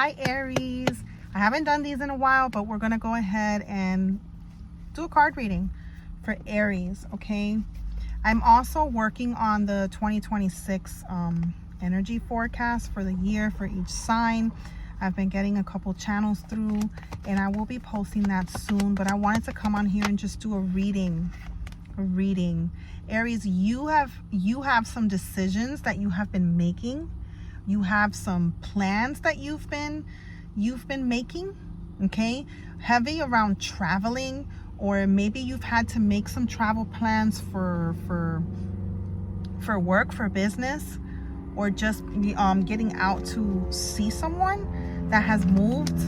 Hi Aries. I haven't done these in a while, but we're going to go ahead and do a card reading for Aries, okay? I'm also working on the 2026 energy forecast for the year for each sign. I've been getting a couple channels through and I will be posting that soon, but I wanted to come on here and just do a reading. Aries, you have some decisions that you have been making. You have some plans that you've been making, okay? Heavy around traveling, or maybe you've had to make some travel plans for work, for business, or just getting out to see someone that has moved.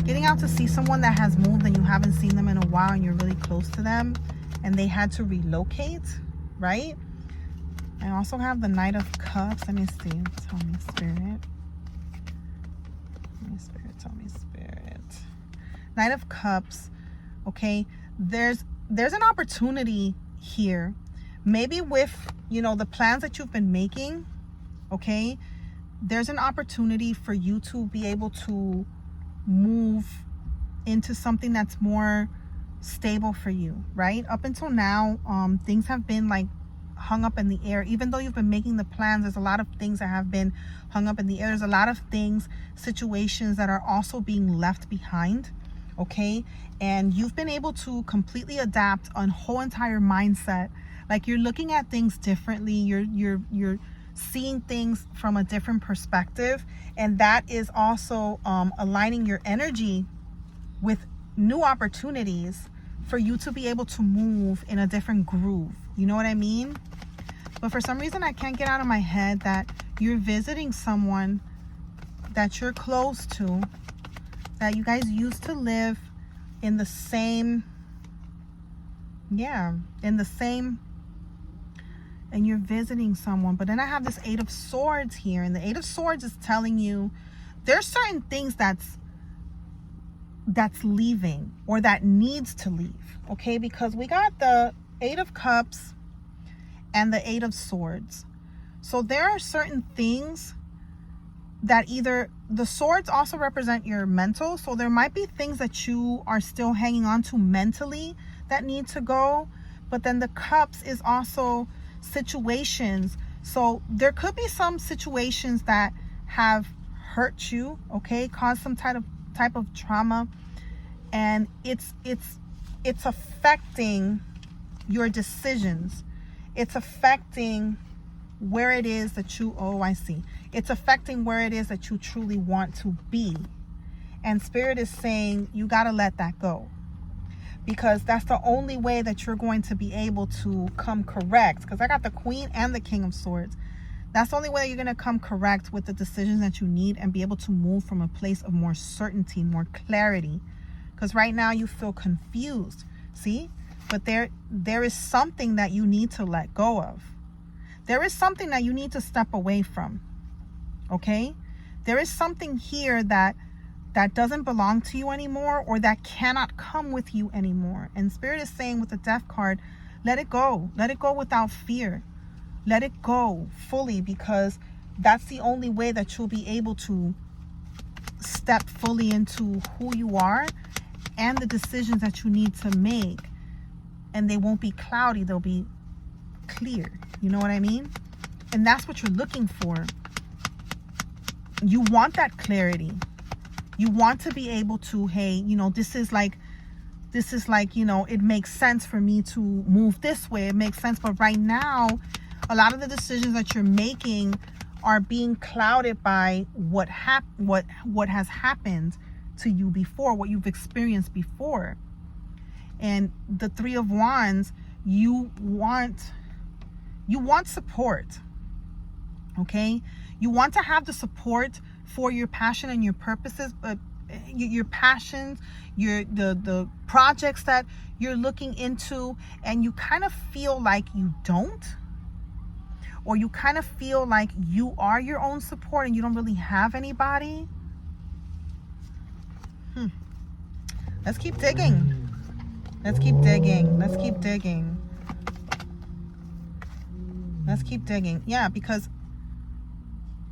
Getting out to see someone that has moved and you haven't seen them in a while and you're really close to them and they had to relocate, right? I also have the Knight of Cups. Let me see. Tell me, Spirit. Tell me, Spirit. Knight of Cups. Okay. There's an opportunity here. Maybe with, the plans that you've been making, okay? There's an opportunity for you to be able to move into something that's more stable for you, right? Up until now, things have been like hung up in the air. Even though you've been making the plans, there's a lot of things that have been hung up in the air. There's a lot of things, situations that are also being left behind, okay? And you've been able to completely adapt a whole entire mindset. Like you're looking at things differently. You're seeing things from a different perspective, and that is also aligning your energy with new opportunities for you to be able to move in a different groove. You know what I mean? But for some reason, I can't get out of my head that you're visiting someone that you're close to, that you guys used to live in the same, and you're visiting someone. But then I have this Eight of Swords here, and the Eight of Swords is telling you there's certain things that's leaving or that needs to leave, okay? Because we got the Eight of Cups and the Eight of Swords. So there are certain things that either the swords also represent your mental, so there might be things that you are still hanging on to mentally that need to go, but then the cups is also situations. So there could be some situations that have hurt you, okay, caused some type of trauma, and it's affecting your decisions. It's affecting where it is that you, it's affecting where it is that you truly want to be. And Spirit is saying you got to let that go, because that's the only way that you're going to be able to come correct. Because I got the Queen and the King of Swords. That's the only way you're going to come correct with the decisions that you need and be able to move from a place of more certainty, more clarity. Because right now you feel confused. See? But there is something that you need to let go of. There is something that you need to step away from. Okay? There is something here that doesn't belong to you anymore, or that cannot come with you anymore. And Spirit is saying with the Death card, let it go. Let it go without fear. Let it go fully, because that's the only way that you'll be able to step fully into who you are and the decisions that you need to make. And they won't be cloudy, they'll be clear. You know what I mean? And that's what you're looking for. You want that clarity. You want to be able to, hey, this is like, it makes sense for me to move this way. It makes sense. But right now, a lot of the decisions that you're making are being clouded by what has happened to you before, what you've experienced before. And the Three of Wands, you want support. Okay? You want to have the support for your passion and your purposes, but your passions, the projects that you're looking into, and you kind of feel like you don't, or you kind of feel like you are your own support and you don't really have anybody. Let's keep digging. Let's keep digging. Let's keep digging. Let's keep digging. Yeah, because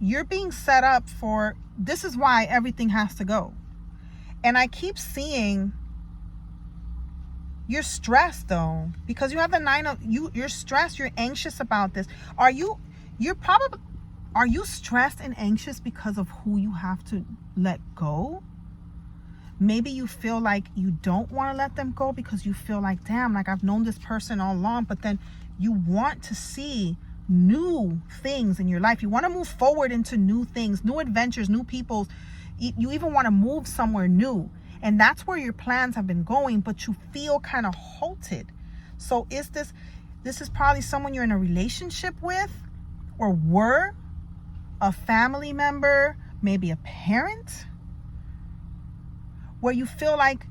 you're being set up for, this is why everything has to go. And I keep seeing you're stressed though, because you have the 9 of, you're stressed, you're anxious about this. Are you stressed and anxious because of who you have to let go? Maybe you feel like you don't want to let them go because you feel like, damn, like I've known this person all along, but then you want to see new things in your life. You want to move forward into new things, new adventures, new people. You even want to move somewhere new. And that's where your plans have been going, but you feel kind of halted. So this is probably someone you're in a relationship with, or were, a family member, maybe a parent, where you feel like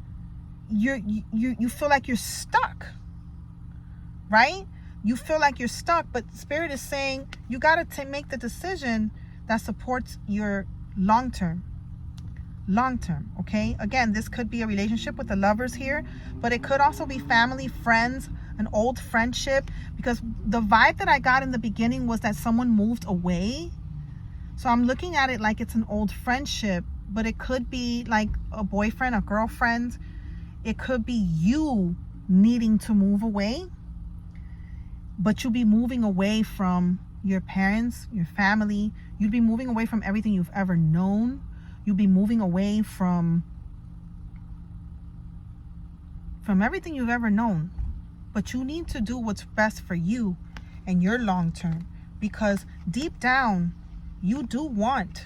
you feel like you're stuck, right? You feel like you're stuck, but Spirit is saying you got to make the decision that supports your long term, okay? Again, this could be a relationship with the lovers here, but it could also be family, friends, an old friendship, because the vibe that I got in the beginning was that someone moved away. So I'm looking at it like it's an old friendship, but it could be like a boyfriend, a girlfriend. It could be you needing to move away, but you'll be moving away from your parents, your family. You'd be moving away from everything you've ever known. You'll be moving away from everything you've ever known. But you need to do what's best for you and your long term, because deep down, you do want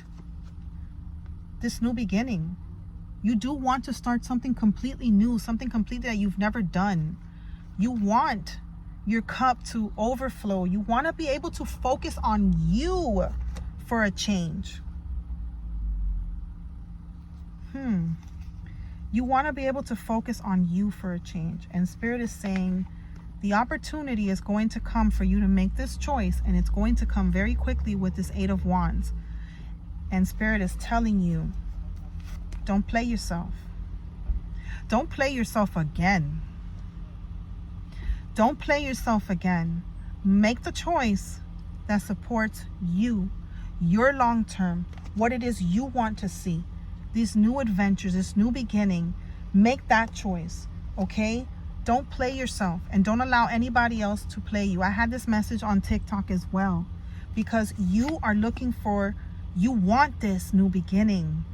this new beginning. You do want to start something completely new, something completely that you've never done. You want your cup to overflow. You want to be able to focus on you for a change. You want to be able to focus on you for a change. And Spirit is saying the opportunity is going to come for you to make this choice, and it's going to come very quickly with this 8 of Wands. And Spirit is telling you, don't play yourself. Don't play yourself again. Don't play yourself again. Make the choice that supports you, your long term, what it is you want to see, these new adventures, this new beginning. Make that choice, okay? Don't play yourself, and don't allow anybody else to play you. I had this message on TikTok as well, because you are looking for, you want this new beginning,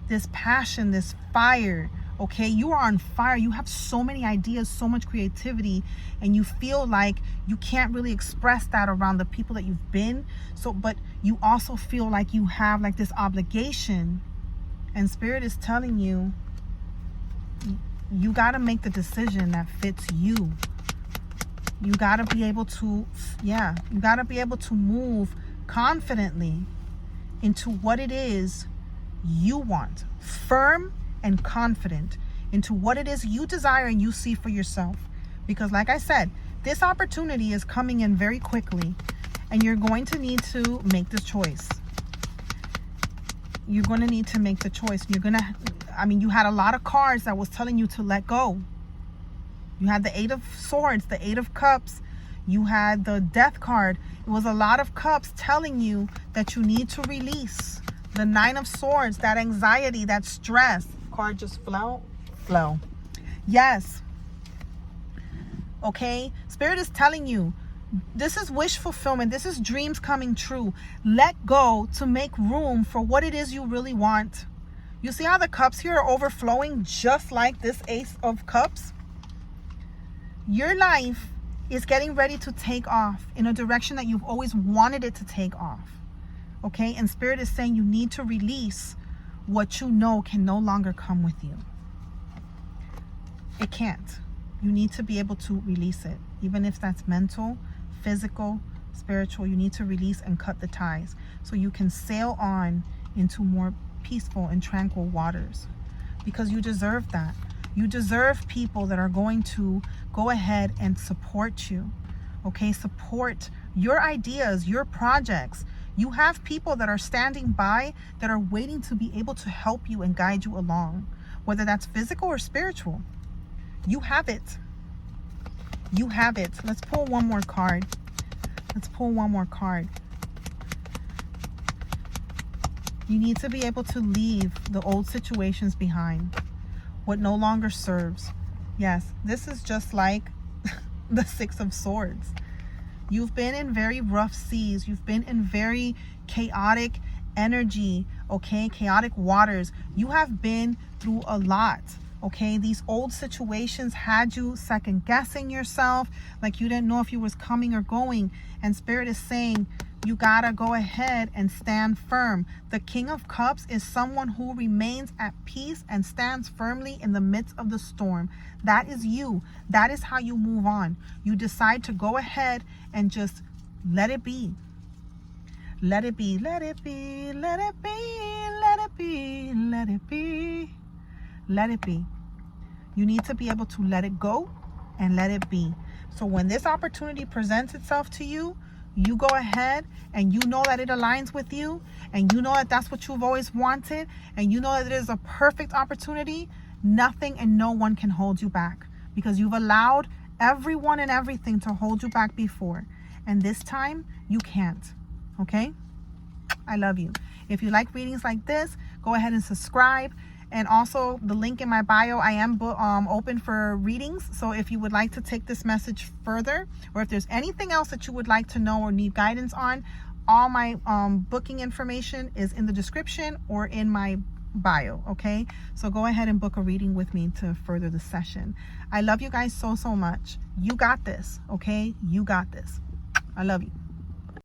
this passion, this fire, okay? You are on fire. You have so many ideas, so much creativity, and you feel like you can't really express that around the people that you've been. So, but you also feel like you have like this obligation, and Spirit is telling you, you got to make the decision that fits you. You got to be able to, you got to be able to move confidently into what it is you want, firm and confident into what it is you desire and you see for yourself. Because like I said, this opportunity is coming in very quickly, and you're going to need to make the choice. You're going to need to make the choice. You're going to, you had a lot of cards that was telling you to let go. You had the 8 of Swords, the 8 of Cups. You had the Death card. It was a lot of cups telling you that you need to release. The 9 of Swords, that anxiety, that stress. Card just flow. Yes. Okay. Spirit is telling you, this is wish fulfillment. This is dreams coming true. Let go to make room for what it is you really want. You see how the cups here are overflowing, just like this Ace of Cups? Your life is getting ready to take off in a direction that you've always wanted it to take off. Okay? And Spirit is saying you need to release what you know can no longer come with you. It can't. You need to be able to release it. Even if that's mental, physical, spiritual, you need to release and cut the ties so you can sail on into more peaceful and tranquil waters, because you deserve that. You deserve people that are going to go ahead and support you. Okay? Support your ideas, your projects. You have people that are standing by, that are waiting to be able to help you and guide you along, whether that's physical or spiritual. You have it. You have it. Let's pull one more card. Let's pull one more card. You need to be able to leave the old situations behind, what no longer serves. Yes, this is just like the Six of Swords. You've been in very rough seas. You've been in very chaotic energy, okay? Chaotic waters. You have been through a lot, okay? These old situations had you second guessing yourself, like you didn't know if you was coming or going. And Spirit is saying, you gotta go ahead and stand firm. The King of Cups is someone who remains at peace and stands firmly in the midst of the storm. That is you. That is how you move on. You decide to go ahead and just let it be. Let it be, let it be, let it be, let it be, let it be, let it be. You need to be able to let it go and let it be. So when this opportunity presents itself to you, you go ahead and you know that it aligns with you, and you know that that's what you've always wanted, and you know that it is a perfect opportunity. Nothing and no one can hold you back, because you've allowed everyone and everything to hold you back before, and this time you can't. Okay? I love you. If you like readings like this, go ahead and subscribe. And also the link in my bio, I am open for readings. So if you would like to take this message further, or if there's anything else that you would like to know or need guidance on, all my booking information is in the description or in my bio. Okay, so go ahead and book a reading with me to further the session. I love you guys so much. You got this. Okay, you got this. I love you.